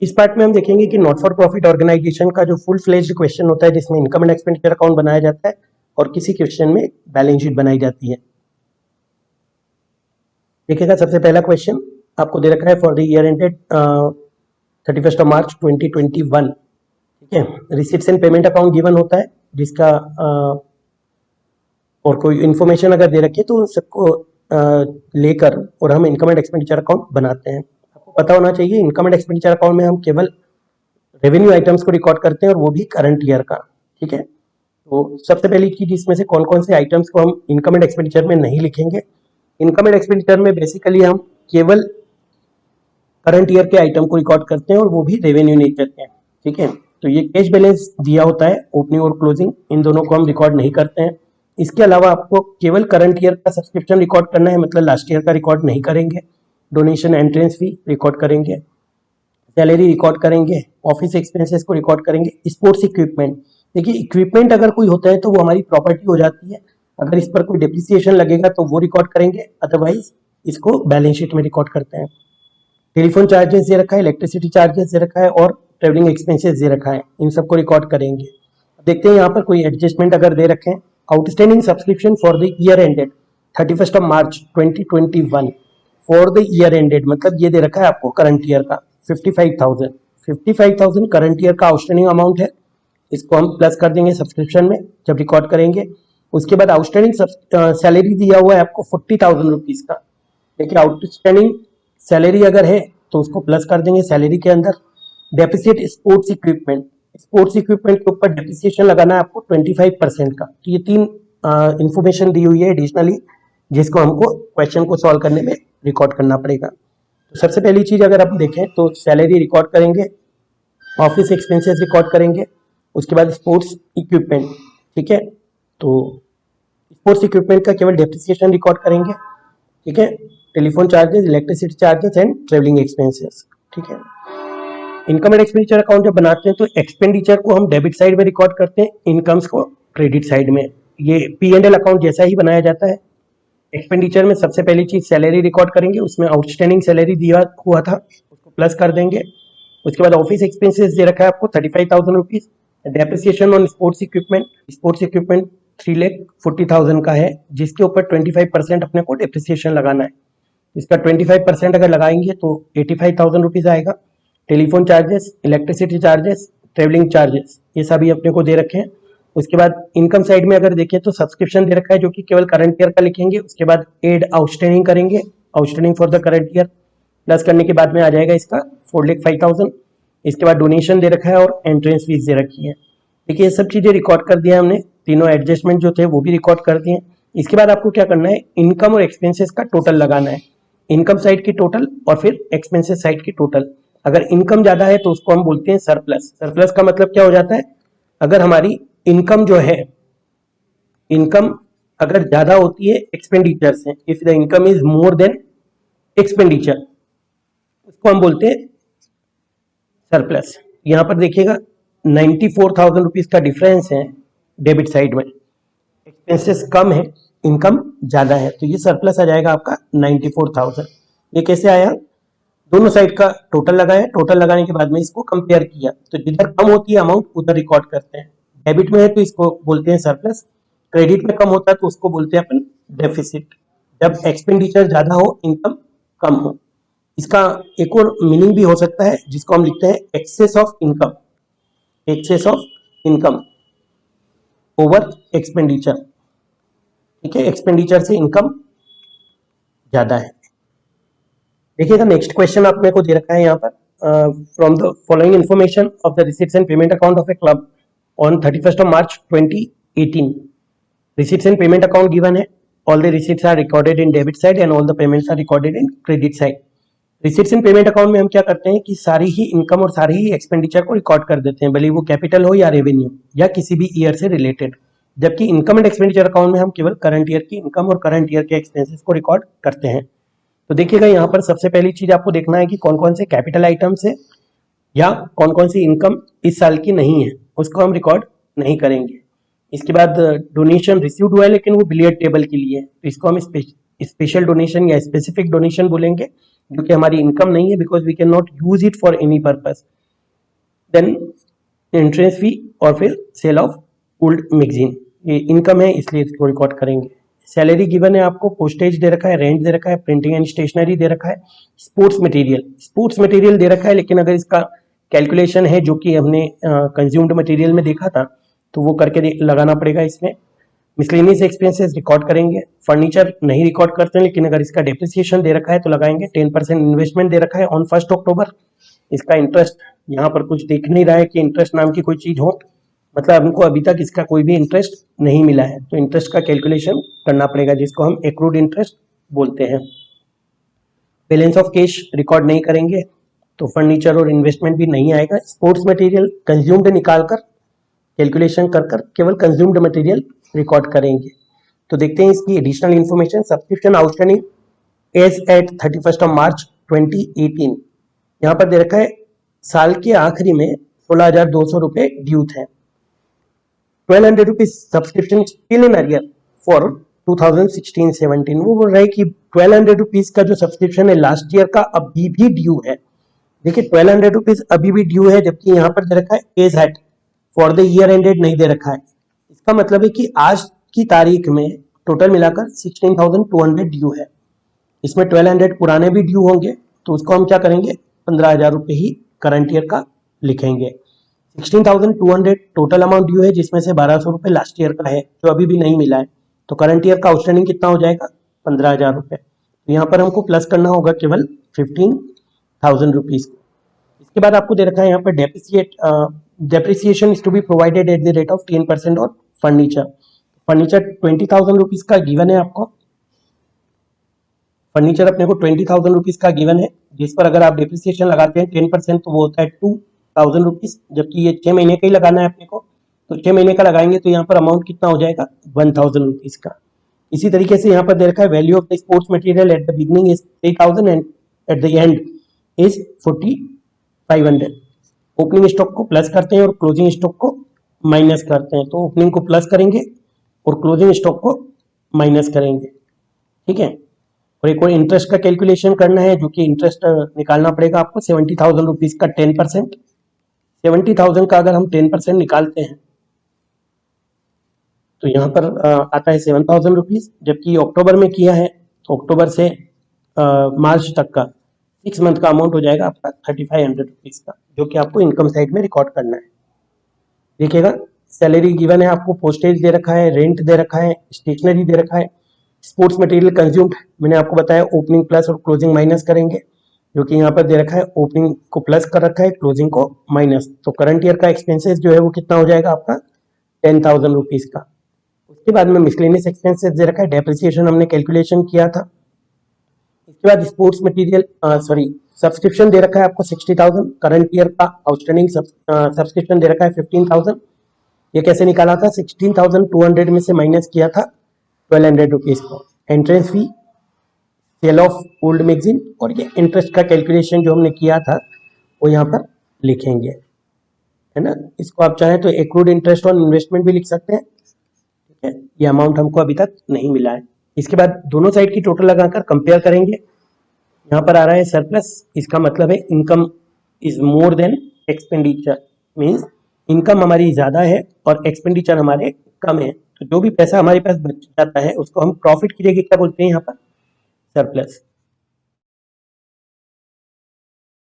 इस पार्ट में हम देखेंगे कि नॉट फॉर प्रॉफिट ऑर्गेनाइजेशन का जो फुल फ्लेज्ड क्वेश्चन होता है जिसमें इनकम एंड एक्सपेंडिचर अकाउंट बनाया जाता है और किसी क्वेश्चन में बैलेंस शीट बनाई जाती है। देखिएगा सबसे पहला क्वेश्चन आपको दे रखा है फॉर द ईयर एंडेड 31 मार्च 2021। ठीक है, receipts and payment account given होता है जिसका और कोई इन्फॉर्मेशन अगर दे रखी है तो उन सबको लेकर और हम इनकम एंड एक्सपेंडिचर अकाउंट बनाते हैं। आपको पता होना चाहिए इनकम एंड एक्सपेंडिचर अकाउंट में हम केवल रेवेन्यू आइटम्स को रिकॉर्ड करते हैं और वो भी करंट ईयर का। ठीक है, तो सबसे पहली चीज इसमें से कौन कौन से आइटम्स को हम इनकम एंड एक्सपेंडिचर में नहीं लिखेंगे। इनकम एंड एक्सपेंडिचर में बेसिकली हम केवल करंट ईयर के आइटम को रिकॉर्ड करते हैं और वो भी रेवेन्यू नेचर के। ठीक है, तो ये कैश बैलेंस दिया होता है ओपनिंग और क्लोजिंग, इन दोनों को हम रिकॉर्ड नहीं करते हैं। इसके अलावा आपको केवल करंट ईयर का सब्सक्रिप्शन रिकॉर्ड करना है, मतलब लास्ट ईयर का रिकॉर्ड नहीं करेंगे। डोनेशन एंट्रेंस फी रिकॉर्ड करेंगे, सैलरी रिकॉर्ड करेंगे, ऑफिस एक्सपेंसेस को रिकॉर्ड करेंगे। स्पोर्ट्स इक्विपमेंट, देखिए इक्विपमेंट अगर कोई होता है तो वो हमारी प्रॉपर्टी हो जाती है, अगर इस पर कोई डिप्रिसिएशन लगेगा तो वो रिकॉर्ड करेंगे, अदरवाइज इसको बैलेंस शीट में रिकॉर्ड करते हैं। टेलीफोन चार्जेस दे रखा है, इलेक्ट्रिसिटी चार्जेस दे रखा है और ट्रेवलिंग एक्सपेंसेस दे रखा है, इन सबको रिकॉर्ड करेंगे। देखते हैं यहाँ पर कोई एडजस्टमेंट अगर दे रखे हैं। Outstanding subscription for the year ended 31 March 2021 for the year ended, मतलब ये दे रखा है आपको करंट ईयर का 55,000 करंट ईयर का आउटस्टैंडिंग अमाउंट है। इसको हम प्लस कर देंगे सब्सक्रिप्शन में जब रिकॉर्ड करेंगे। उसके बाद आउटस्टैंडिंग सैलरी दिया हुआ है आपको 40,000 रुपीज का। देखिए आउटस्टैंडिंग सैलरी अगर है तो उसको प्लस कर देंगे सैलरी के अंदर। Deficit sports equipment, sports equipment के ऊपर डेप्रिसिएशन लगाना है आपको 25% का। तो ये तीन इंफॉर्मेशन दी हुई है एडिशनली जिसको हमको क्वेश्चन को सॉल्व करने में रिकॉर्ड करना पड़ेगा। तो सबसे पहली चीज अगर आप देखें तो सैलरी रिकॉर्ड करेंगे, ऑफिस एक्सपेंसेस रिकॉर्ड करेंगे, उसके बाद स्पोर्ट्स इक्विपमेंट। ठीक है, तो स्पोर्ट्स इक्विपमेंट का केवल डेप्रिसिएशन रिकॉर्ड करेंगे। ठीक है, telephone charges, electricity charges and travelling expenses. ठीक है, इनकम एंड एक्सपेंडिचर अकाउंट जब बनाते हैं तो एक्सपेंडिचर को हम डेबिट साइड में रिकॉर्ड करते हैं, इनकम्स को क्रेडिट साइड में। ये P&L अकाउंट जैसा ही बनाया जाता है। एक्सपेंडिचर में सबसे पहली चीज सैलरी रिकॉर्ड करेंगे, उसमें आउटस्टैंडिंग सैलरी दिया हुआ था उसको प्लस कर देंगे। उसके बाद ऑफिस एक्सपेंसेस दे रखा है आपको 35,000 rupees. Depreciation on sports equipment, sports equipment 3,40,000 का है जिसके ऊपर 25% अपने को डेप्रिसिएशन लगाना है। इसका 25% अगर लगाएंगे तो 85,000 रुपीज आएगा। Telephone charges, electricity charges, travelling charges, ये सभी अपने को दे रखे हैं। उसके बाद इनकम साइड में अगर देखें तो सब्सक्रिप्शन दे रखा है जो कि केवल करंट ईयर का लिखेंगे। उसके बाद एड आउटस्टैंडिंग करेंगे, outstanding for the current year, plus करने के बाद में आ जाएगा इसका 4,05,000। इसके बाद डोनेशन दे रखा है और एंट्रेंस फीस दे रखी है। देखिए ये सब चीजें रिकॉर्ड कर दिया हमने, तीनों एडजस्टमेंट जो थे वो भी रिकॉर्ड कर दिए। इसके बाद आपको क्या करना है, इनकम और एक्सपेंसेस का टोटल लगाना है, इनकम साइड की टोटल और फिर एक्सपेंसेस साइड की टोटल। अगर इनकम ज्यादा है तो उसको हम बोलते हैं सरप्लस। सरप्लस का मतलब क्या हो जाता है, अगर हमारी इनकम जो है, इनकम अगर ज्यादा होती है एक्सपेंडिचर से, if the income is more than expenditure, उसको हम बोलते हैं सरप्लस। यहां पर देखिएगा 94,000 रुपीज का डिफरेंस है डेबिट साइड में, एक्सपेंसेस कम है इनकम ज्यादा है, तो ये सरप्लस आ जाएगा आपका 94,000। ये कैसे आया, दोनों साइड का टोटल लगाया, टोटल लगाने के बाद में इसको कंपेयर किया, तो जिधर कम होती है अमाउंट उधर रिकॉर्ड करते हैं। डेबिट में है तो इसको बोलते हैं सरप्लस, क्रेडिट में कम होता है तो उसको बोलते हैं अपन डेफिसिट, जब एक्सपेंडिचर ज्यादा हो इनकम कम हो। इसका एक और मीनिंग भी हो सकता है जिसको हम लिखते हैं excess of income, excess of income over expenditure. ठीक है, एक्सपेंडिचर से इनकम ज्यादा है। देखिएगा नेक्स्ट क्वेश्चन आप मेरे को दे रखा है यहाँ पर, from the following information of the receipts and payment account of a club on 31 March 2018। Receipts and payment account given है, all the receipts are recorded in debit side and all the payments are recorded in credit side. Receipts and payment account में हम क्या करते हैं कि सारी ही income और सारी ही एक्सपेंडिचर को रिकॉर्ड कर देते हैं, भले वो कैपिटल हो या रेवेन्यू या किसी भी ईयर से रिलेटेड। जबकि इनकम एंड एक्सपेंडिचर अकाउंट में हम केवल करंट ईयर की इनकम और करंट ईयर के एक्सपेंसेस को रिकॉर्ड करते हैं। तो देखिएगा यहाँ पर सबसे पहली चीज आपको देखना है कि कौन कौन से कैपिटल आइटम्स है या कौन कौन सी इनकम इस साल की नहीं है, उसको हम रिकॉर्ड नहीं करेंगे। इसके बाद डोनेशन रिसीव्ड हुआ है लेकिन वो बिलियर्ड टेबल के लिए है, तो इसको हम स्पेशल डोनेशन या स्पेसिफिक डोनेशन बोलेंगे। जो कि हमारी इनकम नहीं है, because we can not use it for any purpose. Then entrance fee और फिर सेल ऑफ ओल्ड मैगजीन, ये इनकम है इसलिए इसको रिकॉर्ड करेंगे। सैलरी गिवन है आपको, पोस्टेज दे रखा है, रेंट दे रखा है, प्रिंटिंग एंड स्टेशनरी दे रखा है, स्पोर्ट्स मटेरियल दे रखा है, लेकिन अगर इसका कैलकुलेशन है जो कि हमने कंज्यूम्ड मटेरियल में देखा था तो वो करके लगाना पड़ेगा इसमें। मिसलेनियस एक्सपेंसेस रिकॉर्ड करेंगे, फर्नीचर नहीं रिकॉर्ड करते हैं, लेकिन अगर इसका डेप्रिसिएशन दे रखा है तो लगाएंगे। 10% इन्वेस्टमेंट दे रखा है ऑन 1 अक्टूबर। इसका इंटरेस्ट यहाँ पर कुछ दिख नहीं रहा है कि इंटरेस्ट नाम की कोई चीज हो, मतलब हमको अभी तक इसका कोई भी इंटरेस्ट नहीं मिला है, तो इंटरेस्ट का कैलकुलेशन करना पड़ेगा जिसको हम एक्रूड इंटरेस्ट बोलते हैं। बैलेंस ऑफ कैश रिकॉर्ड नहीं करेंगे तो फर्नीचर और इन्वेस्टमेंट भी नहीं आएगा। स्पोर्ट्स मटेरियल कंज्यूम्ड निकालकर कैलकुलेशन कर केवल कंज्यूम्ड मटेरियल रिकॉर्ड करेंगे। तो देखते हैं इसकी additional information. Subscription outstanding as at 31 March 2018, यहाँ पर दे रखा है साल के आखिरी में 16,200 रुपए ड्यू थे। 1,200 rupees subscription still in arrear for 2016-17। वो बोल रहा है कि 1,200 रुपीज का जो सब्सक्रिप्शन है लास्ट ईयर का अभी भी ड्यू है। देखिए 1,200 रुपीज अभी भी ड्यू है, जबकि यहाँ पर दे रखा है as at for the year ended नहीं दे रखा है। इसका मतलब है कि आज की तारीख में टोटल मिलाकर 16,200 ड्यू है। इसमें 1,200 पुराने भी ड्यू होंगे, तो उसको हम क्या करेंगे 15,000 रुपए ही करंट ईयर का लिखेंगे। 16,200 टोटल अमाउंट ड्यू है, जिसमें से 1,200 रुपए लास्ट ईयर का है जो अभी भी नहीं मिला है, तो करंट ईयर का आउटस्टैंडिंग कितना हो जाएगा 15,000 रुपए। तो यहाँ पर हमको प्लस करना होगा केवल 15,000 रुपीज। इसके बाद आपको दे रखा है यहाँ पर depreciation is to be provided at the rate of 10% और फर्नीचर 20,000 रुपीज का गिवन है आपको। फर्नीचर अपने को 20,000 रुपीज का गिवन है, जिस पर अगर आप डेप्रिसिएशन लगाते हैं 10% तो वो होता है 2,000 रुपीज, जबकि ये 6 महीने का ही लगाना है अपने को, तो 6 महीने का लगाएंगे तो यहाँ पर अमाउंट कितना हो जाएगा 1,000 रुपीज का। इसी तरीके से यहाँ पर दे रखा है value of the sports material at the beginning is 3,000 and at the end is 4,500। Opening stock को प्लस करते हैं और क्लोजिंग स्टॉक को माइनस करते हैं, तो ओपनिंग को प्लस करेंगे और क्लोजिंग स्टॉक को माइनस करेंगे, ठीक है। और एक और इंटरेस्ट का कैलकुलेशन करना है, जो कि इंटरेस्ट निकालना पड़ेगा आपको 70,000 रुपीज का 10%। 70,000 का अगर हम 10% निकालते हैं तो यहाँ पर आता है 7,000 रुपीज, जबकि अक्टूबर में किया है तो अक्टूबर से मार्च तक का 6 मंथ का अमाउंट हो जाएगा आपका 3,500 रुपीज का, जो कि आपको इनकम साइड में रिकॉर्ड करना है। देखिएगा सैलरी गिवन है आपको, पोस्टेज दे रखा है, रेंट दे रखा है, स्टेशनरी दे रखा है, स्पोर्ट्स मटेरियल कंज्यूम्ड मैंने आपको बताया ओपनिंग प्लस और क्लोजिंग माइनस करेंगे, जो कि यहाँ पर दे रखा है ओपनिंग को प्लस कर रखा है, क्लोजिंग को माइनस। तो करंट ईयर का एक्सपेंसेस जो है वो कितना हो जाएगा आपका 10,000 रुपीज का। उसके बाद में मिसलेनियस एक्सपेंसेस दे रखा है, डेप्रिसिएशन हमने कैलकुलेशन किया था। इसके बाद स्पोर्ट्स मटेरियल सब्सक्रिप्शन दे रखा है आपको 60,000, करंट ईयर का आउटस्टैंडिंग सब्सक्रिप्शन दे रखा है 15,000। ये कैसे निकाला था 16,200 में से माइनस किया था 1,200 रुपीज को। Entrance fee, sale of old magazine और ये इंटरेस्ट का कैलकुलेशन जो हमने किया था वो यहाँ पर लिखेंगे, है ना। इसको आप चाहें तो एक्रूड इंटरेस्ट ऑन इन्वेस्टमेंट भी लिख सकते हैं, ठीक है। ये अमाउंट हमको अभी तक नहीं मिला है। इसके बाद दोनों साइड की टोटल लगाकर कंपेयर करेंगे। यहाँ पर आ रहा है सरप्लस, इसका मतलब है income is more than expenditure, means income हमारी ज्यादा है और एक्सपेंडिचर हमारे कम है, तो जो भी पैसा हमारे पास बच जाता है उसको हम प्रॉफिट की जगह क्या बोलते हैं यहाँ पर सरप्लस।